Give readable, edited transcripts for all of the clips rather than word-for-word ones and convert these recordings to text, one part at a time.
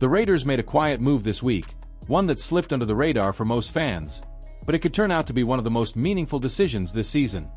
The Raiders made a quiet move this week, one that slipped under the radar for most fans, but it could turn out to be one of the most meaningful decisions this season.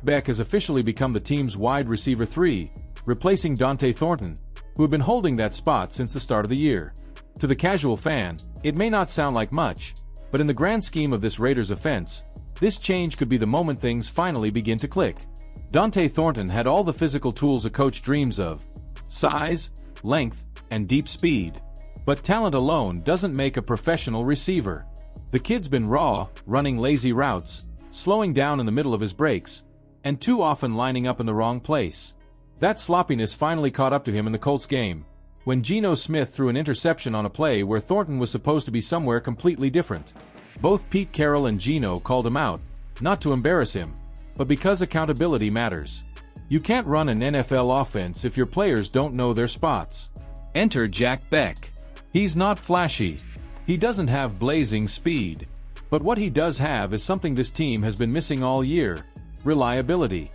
Bech has officially become the team's wide receiver 3, replacing Dante Thornton, who had been holding that spot since the start of the year. To the casual fan, it may not sound like much, but in the grand scheme of this Raiders offense, this change could be the moment things finally begin to click. Dante Thornton had all the physical tools a coach dreams of: size, length, and deep speed. But talent alone doesn't make a professional receiver. The kid's been raw, running lazy routes, slowing down in the middle of his breaks, and too often lining up in the wrong place. That sloppiness finally caught up to him in the Colts game, when Geno Smith threw an interception on a play where Thornton was supposed to be somewhere completely different. Both Pete Carroll and Geno called him out, not to embarrass him, but because accountability matters. You can't run an NFL offense if your players don't know their spots. Enter Bech. He's not flashy. He doesn't have blazing speed. But what he does have is something this team has been missing all year: reliability.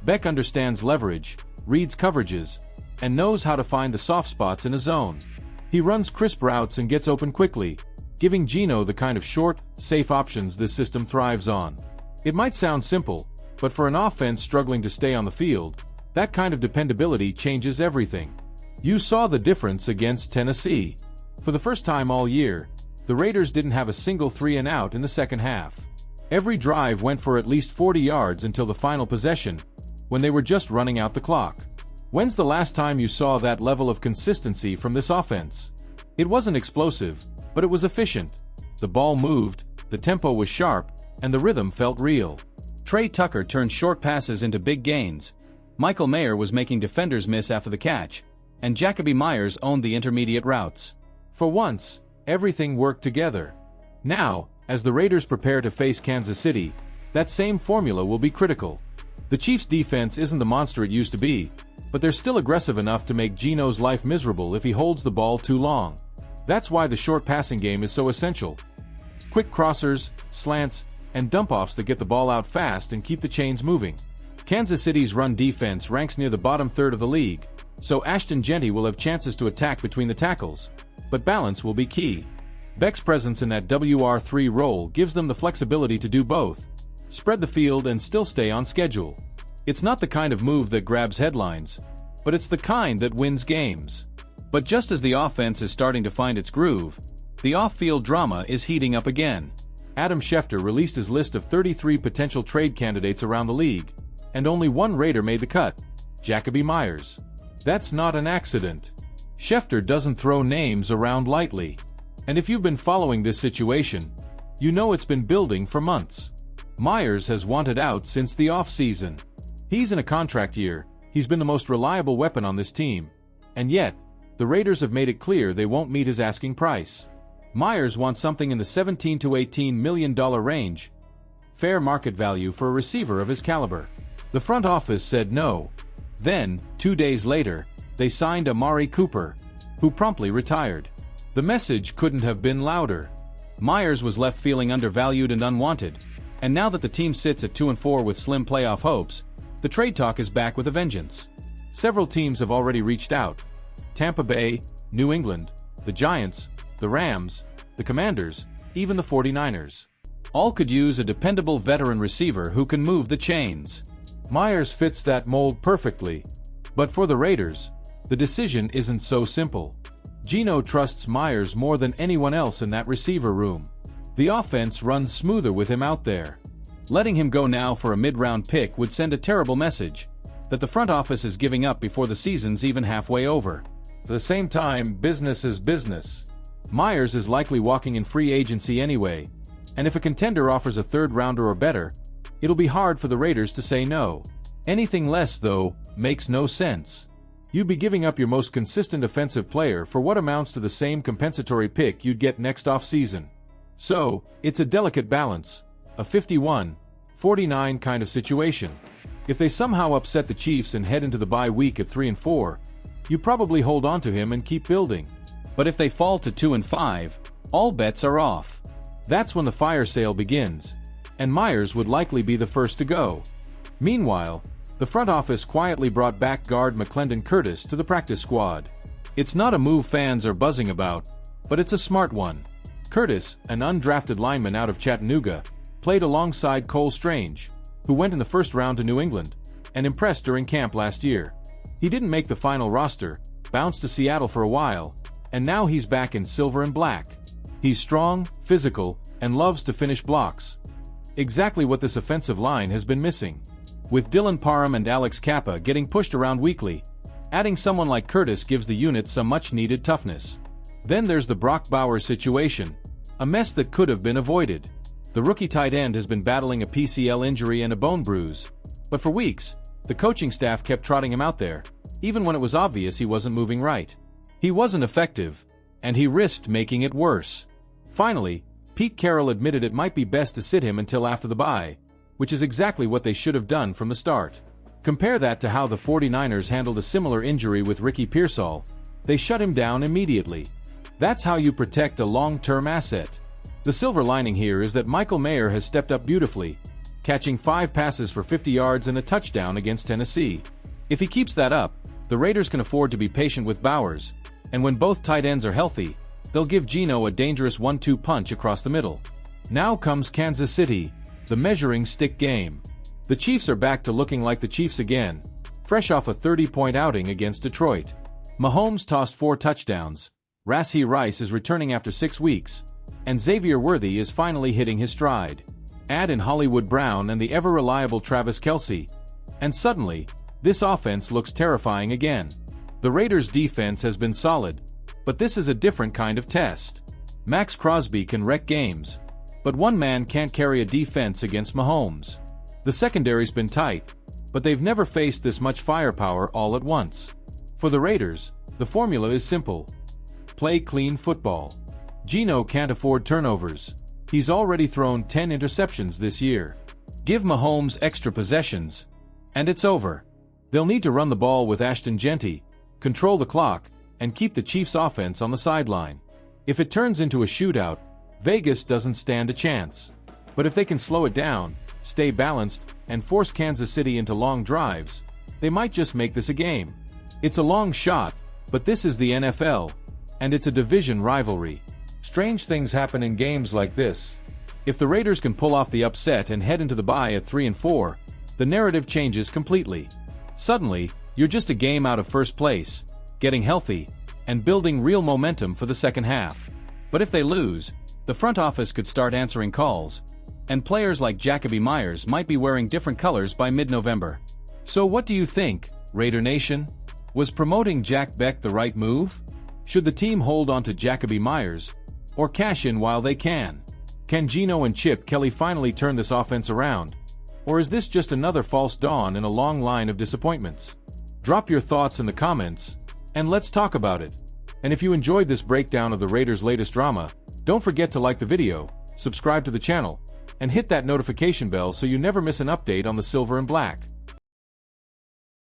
Bech understands leverage, reads coverages, and knows how to find the soft spots in a zone. He runs crisp routes and gets open quickly, giving Geno the kind of short, safe options this system thrives on. It might sound simple, but for an offense struggling to stay on the field, that kind of dependability changes everything. You saw the difference against Tennessee. For the first time all year, the Raiders didn't have a single 3-and-out in the second half. Every drive went for at least 40 yards until the final possession, when they were just running out the clock. When's the last time you saw that level of consistency from this offense? It wasn't explosive, but it was efficient. The ball moved, the tempo was sharp, and the rhythm felt real. Trey Tucker turned short passes into big gains. Michael Mayer was making defenders miss after the catch, and Jakobi Meyers owned the intermediate routes. For once, everything worked together. Now, as the Raiders prepare to face Kansas City, that same formula will be critical. The Chiefs' defense isn't the monster it used to be, but they're still aggressive enough to make Geno's life miserable if he holds the ball too long. That's why the short passing game is so essential. Quick crossers, slants, and dump-offs that get the ball out fast and keep the chains moving. Kansas City's run defense ranks near the bottom third of the league, so Ashton Jeanty will have chances to attack between the tackles, but balance will be key. Bech's presence in that WR3 role gives them the flexibility to do both: spread the field and still stay on schedule. It's not the kind of move that grabs headlines, but it's the kind that wins games. But just as the offense is starting to find its groove, the off-field drama is heating up again. Adam Schefter released his list of 33 potential trade candidates around the league, and only one Raider made the cut: Jakobi Meyers. That's not an accident. Schefter doesn't throw names around lightly. And if you've been following this situation, you know it's been building for months. Meyers has wanted out since the off-season. He's in a contract year, he's been the most reliable weapon on this team, and yet, the Raiders have made it clear they won't meet his asking price. Meyers wants something in the $17 to $18 million range, fair market value for a receiver of his caliber. The front office said no. Then, 2 days later, they signed Amari Cooper, who promptly retired. The message couldn't have been louder. Meyers was left feeling undervalued and unwanted, and now that the team sits at 2-4 with slim playoff hopes, the trade talk is back with a vengeance. Several teams have already reached out: Tampa Bay, New England, the Giants, the Rams, the Commanders, even the 49ers. All could use a dependable veteran receiver who can move the chains. Meyers fits that mold perfectly. But for the Raiders, the decision isn't so simple. Geno trusts Meyers more than anyone else in that receiver room. The offense runs smoother with him out there. Letting him go now for a mid-round pick would send a terrible message that the front office is giving up before the season's even halfway over. At the same time, business is business. Meyers is likely walking in free agency anyway, and if a contender offers a third-rounder or better, it'll be hard for the Raiders to say no. Anything less, though, makes no sense. You'd be giving up your most consistent offensive player for what amounts to the same compensatory pick you'd get next offseason. So, it's a delicate balance, a 51-49 kind of situation. If they somehow upset the Chiefs and head into the bye week at 3-4, you probably hold on to him and keep building. But if they fall to 2-5, all bets are off. That's when the fire sale begins, and Meyers would likely be the first to go. Meanwhile, the front office quietly brought back guard McClendon Curtis to the practice squad. It's not a move fans are buzzing about, but it's a smart one. Curtis, an undrafted lineman out of Chattanooga, played alongside Cole Strange, who went in the first round to New England, and impressed during camp last year. He didn't make the final roster, bounced to Seattle for a while, and now he's back in silver and black. He's strong, physical, and loves to finish blocks. Exactly what this offensive line has been missing. With Dylan Parham and Alex Kappa getting pushed around weekly, adding someone like Curtis gives the unit some much-needed toughness. Then there's the Brock Bowers situation, a mess that could have been avoided. The rookie tight end has been battling a PCL injury and a bone bruise, but for weeks, the coaching staff kept trotting him out there, even when it was obvious he wasn't moving right. He wasn't effective, and he risked making it worse. Finally, Pete Carroll admitted it might be best to sit him until after the bye, which is exactly what they should have done from the start. Compare that to how the 49ers handled a similar injury with Ricky Pearsall. They shut him down immediately. That's how you protect a long-term asset. The silver lining here is that Michael Mayer has stepped up beautifully, catching 5 passes for 50 yards and a touchdown against Tennessee. If he keeps that up, the Raiders can afford to be patient with Bowers, and when both tight ends are healthy, they'll give Geno a dangerous 1-2 punch across the middle. Now comes Kansas City, the measuring stick game. The Chiefs are back to looking like the Chiefs again, fresh off a 30-point outing against Detroit. Mahomes tossed 4 touchdowns, Rashee Rice is returning after 6 weeks, and Xavier Worthy is finally hitting his stride. Add in Hollywood Brown and the ever-reliable Travis Kelce, and suddenly, this offense looks terrifying again. The Raiders' defense has been solid, but this is a different kind of test. Max Crosby can wreck games, but one man can't carry a defense against Mahomes. The secondary's been tight, but they've never faced this much firepower all at once. For the Raiders, the formula is simple. Play clean football. Geno can't afford turnovers. He's already thrown 10 interceptions this year. Give Mahomes extra possessions, and it's over. They'll need to run the ball with Ashton Genty, control the clock, and keep the Chiefs' offense on the sideline. If it turns into a shootout, Vegas doesn't stand a chance. But if they can slow it down, stay balanced, and force Kansas City into long drives, they might just make this a game. It's a long shot, but this is the NFL, and it's a division rivalry. Strange things happen in games like this. If the Raiders can pull off the upset and head into the bye at 3-4, the narrative changes completely. Suddenly, you're just a game out of first place, getting healthy, and building real momentum for the second half. But if they lose, the front office could start answering calls, and players like Jacoby Myers might be wearing different colors by mid-November. So what do you think, Raider Nation? Was promoting Jack Bech the right move? Should the team hold on to Jacoby Myers, or cash in while they can? Can Geno and Chip Kelly finally turn this offense around? Or is this just another false dawn in a long line of disappointments? Drop your thoughts in the comments, and let's talk about it. And if you enjoyed this breakdown of the Raiders' latest drama, don't forget to like the video, subscribe to the channel, and hit that notification bell so you never miss an update on the Silver and Black.